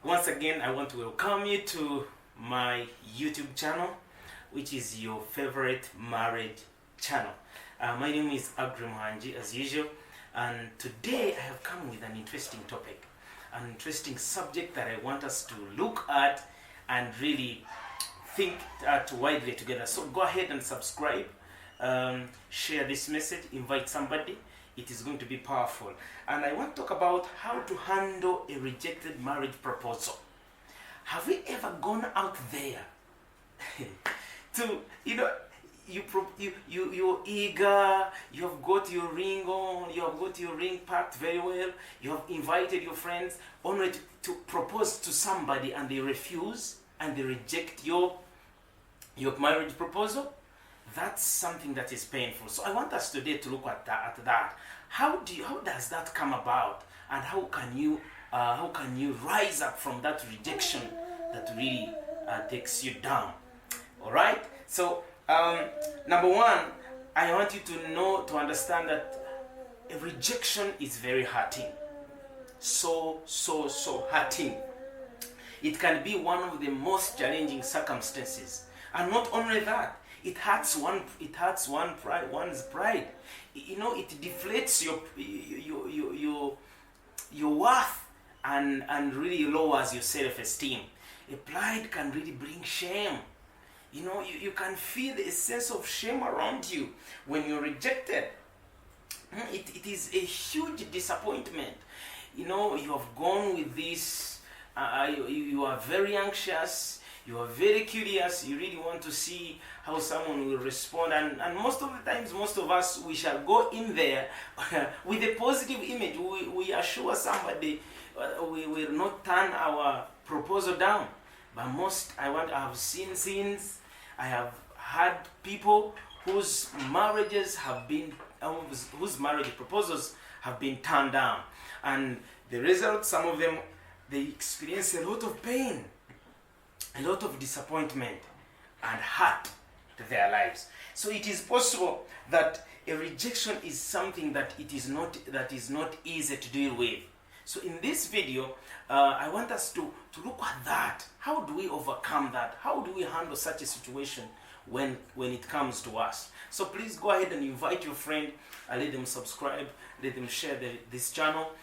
Once again, I want to welcome you to my YouTube channel, which is your favorite marriage channel. My name is Agrim Hanji, as usual, and today I have come with an interesting topic, an interesting subject that I want us to look at and really think widely together. So go ahead and subscribe, share this message, invite somebody. It is going to be powerful. And I want to talk about how to handle a rejected marriage proposal. Have we ever gone out there to, you're eager, you have got your ring on, you have got your ring packed very well, you have invited your friends only to propose to somebody and they refuse and they reject your marriage proposal? That's something that is painful. So I want us today to look at that. How does that come about, and how can you rise up from that rejection that really takes you down? All right. So number one, I want you to understand that a rejection is very hurting. So hurting. It can be one of the most challenging circumstances, and not only that. It hurts one's pride. It deflates your worth and really lowers your self-esteem. A pride can really bring shame. You can feel a sense of shame around you when you're rejected. It is a huge disappointment. You have gone with this. You are very anxious. You are very curious. You really want to see how someone will respond. And most of the times, most of us, we shall go in there with a positive image. We assure somebody we will not turn our proposal down. But I have seen scenes. I have had people whose marriage proposals have been turned down. And the result, some of them, they experience a lot of pain, a lot of disappointment and hurt to their lives. So it is possible that a rejection is something that is not easy to deal with. So in this video, I want us to look at that. How do we overcome that? How do we handle such a situation when it comes to us? So please go ahead and invite your friend, let them subscribe, let them share this channel,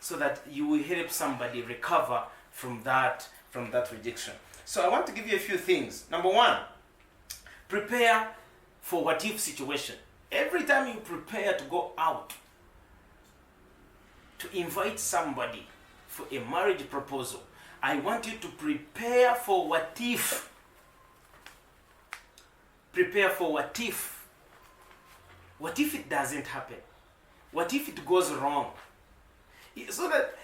so that you will help somebody recover from that rejection. So I want to give you a few things. Number one, prepare for what if situation. Every time you prepare to go out to invite somebody for a marriage proposal, I want you to prepare for what if. Prepare for what if. What if it doesn't happen? What if it goes wrong? So that,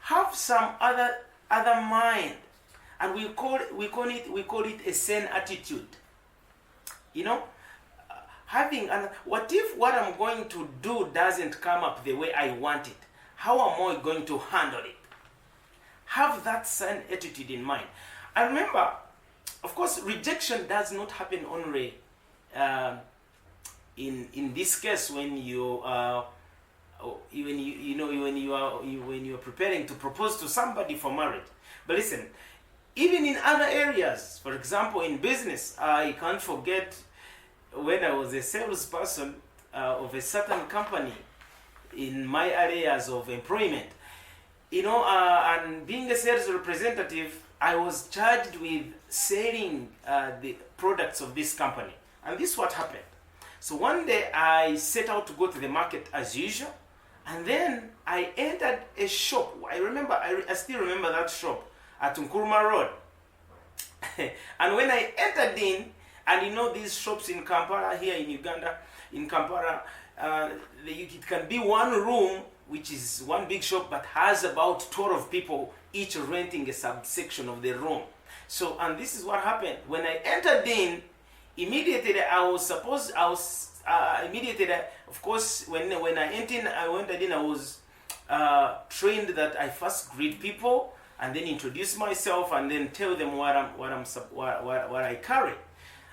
have some other mind. And we call it a sane attitude. What if what I'm going to do doesn't come up the way I want it? How am I going to handle it? Have that sane attitude in mind. I remember, of course, rejection does not happen only in this case when you are preparing to propose to somebody for marriage. But listen. Even in other areas, for example, in business, I can't forget when I was a salesperson of a certain company in my areas of employment. And being a sales representative, I was charged with selling the products of this company. And this is what happened. So one day I set out to go to the market as usual, and then I entered a shop. I still remember that shop at Nkuruma Road. And when I entered in, and these shops in Kampala, here in Uganda, in Kampala, it can be one room, which is one big shop, but has about 12 people, each renting a subsection of the room. So, and this is what happened. When I entered in, immediately of course, when I entered in, I was trained that I first greet people, and then introduce myself, and then tell them what I carry.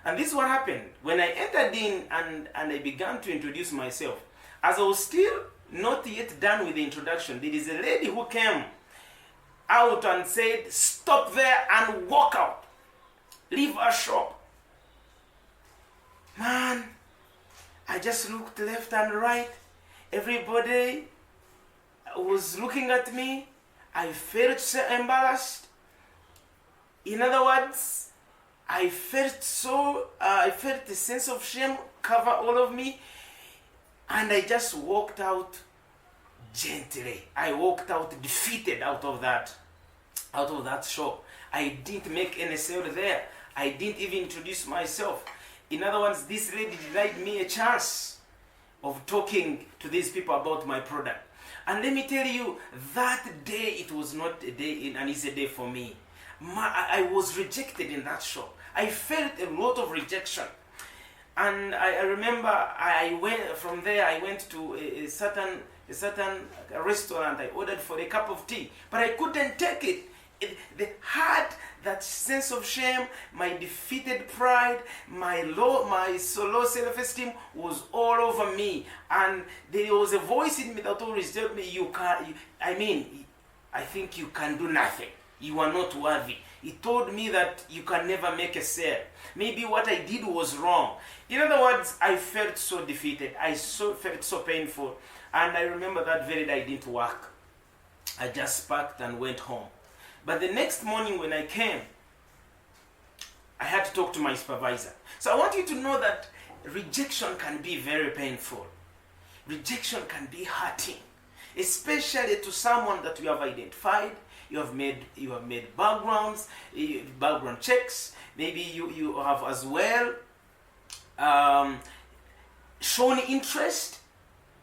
And this is what happened. When I entered in and I began to introduce myself, as I was still not yet done with the introduction, there is a lady who came out and said, stop there and walk out. Leave our shop. Man, I just looked left and right. Everybody was looking at me. I felt so embarrassed. In other words, I felt a sense of shame cover all of me, and I just walked out gently. I walked out defeated out of that shop. I didn't make any sale there. I didn't even introduce myself. In other words, this lady denied me a chance of talking to these people about my product. And let me tell you, that day, it was not an easy day for me. I was rejected in that shop. I felt a lot of rejection. And I remember I went to a certain restaurant. I ordered for a cup of tea, but I couldn't take it. They had that sense of shame, my defeated pride, my low self-esteem was all over me, and there was a voice in me that always told me, I think you can do nothing. You are not worthy. It told me that you can never make a sale. Maybe what I did was wrong. In other words, I felt so defeated. I felt so painful, and I remember that very day I didn't work. I just packed and went home. But the next morning when I came, I had to talk to my supervisor. So I want you to know that rejection can be very painful. Rejection can be hurting, especially to someone that you have identified. You have made background checks. Maybe you have as well shown interest,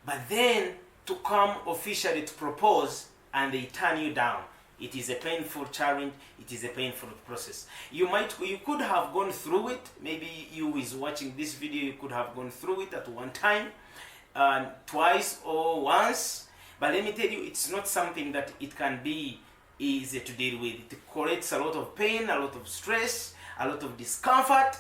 but then to come officially to propose and they turn you down. It is a painful challenge. It is a painful process. You could have gone through it. Maybe you is watching this video, you could have gone through it at one time, twice or once. But let me tell you, it's not something that it can be easy to deal with. It creates a lot of pain, a lot of stress, a lot of discomfort,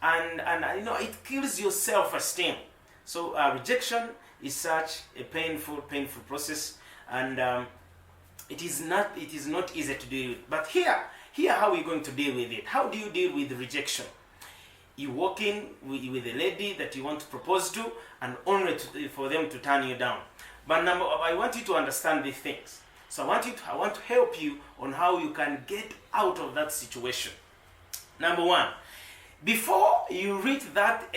and it kills your self-esteem. So rejection is such a painful process, and it is not easy to deal with. But here how are we going to deal with it? How do you deal with rejection? You walk in with a lady that you want to propose to, and only for them to turn you down. But I want you to understand these things. So I want to help you on how you can get out of that situation. Number one, before you reach that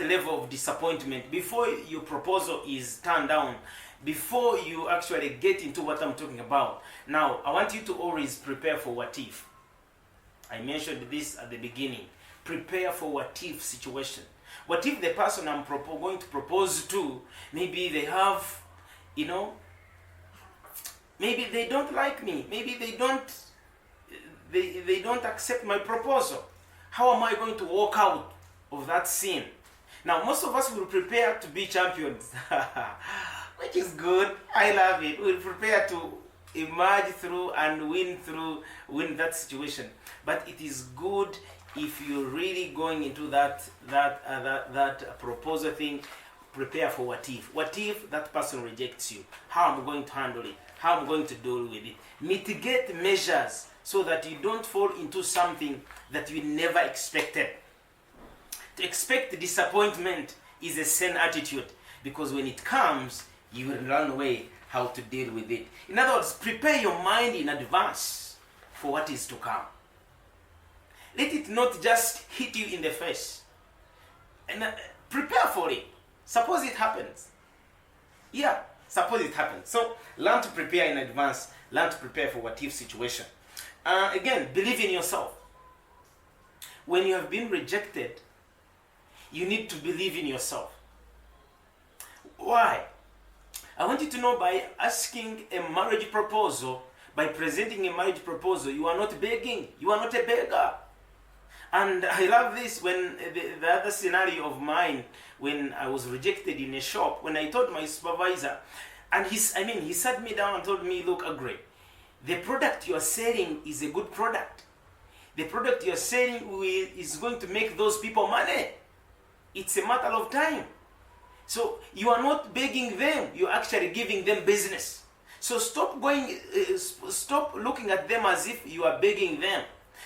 level of disappointment, before your proposal is turned down, before you actually get into what I'm talking about, now I want you to always prepare for what if. I mentioned this at the beginning. Prepare for what if situation. What if the person I'm going to propose to, maybe they have, maybe they don't like me, maybe they don't accept my proposal. How am I going to walk out of that scene? Now, most of us will prepare to be champions, which is good. I love it. We'll prepare to emerge through and win that situation. But it is good if you're really going into that proposal thing. Prepare for what if. What if that person rejects you? How am I going to handle it? How am I going to deal with it? Mitigate measures so that you don't fall into something that you never expected. To expect disappointment is a sin attitude, because when it comes, you will learn a way how to deal with it. In other words, prepare your mind in advance for what is to come. Let it not just hit you in the face. And prepare for it. Suppose it happens. Yeah, suppose it happens. So learn to prepare in advance. Learn to prepare for what if situation. Again, believe in yourself. When you have been rejected, you need to believe in yourself. Why? I want you to know, by asking a marriage proposal, by presenting a marriage proposal, you are not begging. You are not a beggar. And I love this, when the other scenario of mine, when I was rejected in a shop, when I told my supervisor, and he sat me down and told me, look, Agre, the product you are selling is a good product. The product you are selling is going to make those people money. It's a matter of time. So you are not begging them, you're actually giving them business. So stop looking at them as if you are begging them.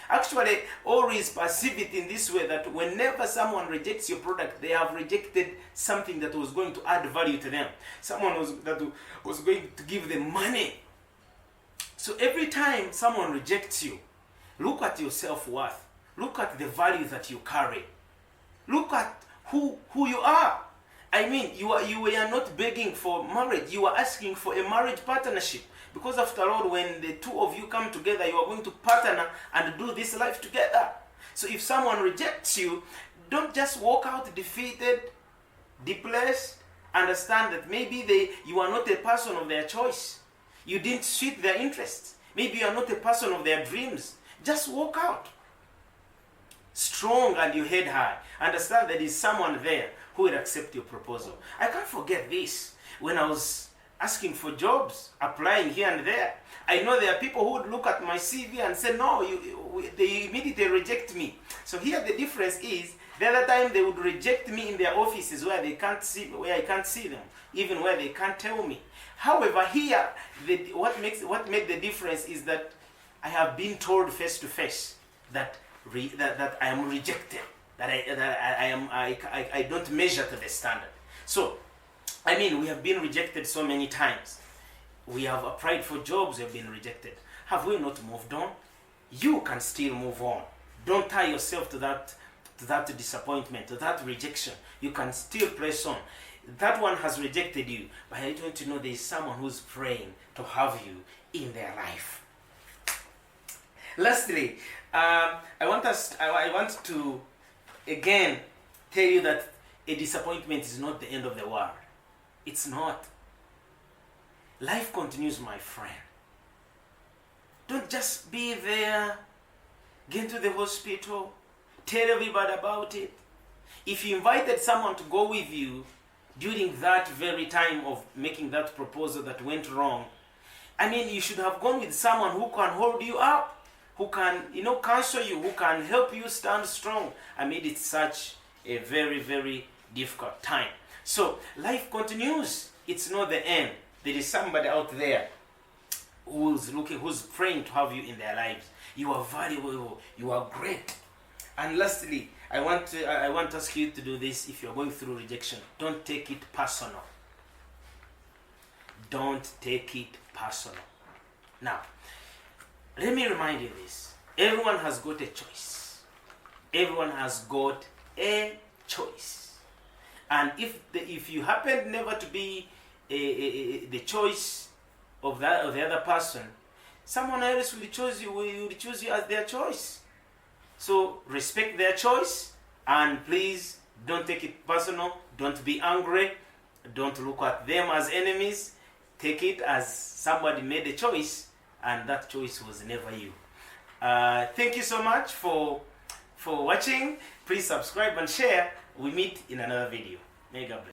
Actually, always perceive it in this way, that whenever someone rejects your product, they have rejected something that was going to add value to them. Someone that was going to give them money. So every time someone rejects you, look at your self-worth. Look at the value that you carry. Look at who you are. I mean, you are not begging for marriage. You are asking for a marriage partnership. Because after all, when the two of you come together, you are going to partner and do this life together. So if someone rejects you, don't just walk out defeated, depressed. Understand that maybe you are not a person of their choice. You didn't suit their interests. Maybe you are not a person of their dreams. Just walk out strong and your head high. Understand that there is someone there who will accept your proposal. I can't forget this. When I was asking for jobs, applying here and there, I know there are people who would look at my CV and say, no, they immediately reject me. So here the difference is, the other time they would reject me in their offices where I can't see them, even where they can't tell me. However, here, what made the difference is that I have been told face to face that I am rejected, that I don't measure to the standard. So, I mean, we have been rejected so many times. We have applied for jobs, we have been rejected. Have we not moved on? You can still move on. Don't tie yourself to that disappointment, to that rejection. You can still press on. That one has rejected you, but I want to know there is someone who's praying to have you in their life. Lastly, I want to again tell you that a disappointment is not the end of the world. It's not. Life continues, my friend. Don't just be there, get to the hospital, tell everybody about it. If you invited someone to go with you during that very time of making that proposal that went wrong, I mean, you should have gone with someone who can hold you up, who can, counsel you, who can help you stand strong amid it's such a very, very difficult time. So life continues. It's not the end. There is somebody out there who's praying to have you in their lives. You are valuable. You are great. And lastly, I want to ask you to do this. If you're going through rejection, don't take it personal. Don't take it personal. Now, let me remind you this. Everyone has got a choice. Everyone has got a choice. And if you happen never to be the choice of the other person, someone else will choose you as their choice. So respect their choice, and please don't take it personal. Don't be angry. Don't look at them as enemies. Take it as somebody made a choice, and that choice was never you. Thank you so much for watching. Please subscribe and share. We meet in another video. May God bless.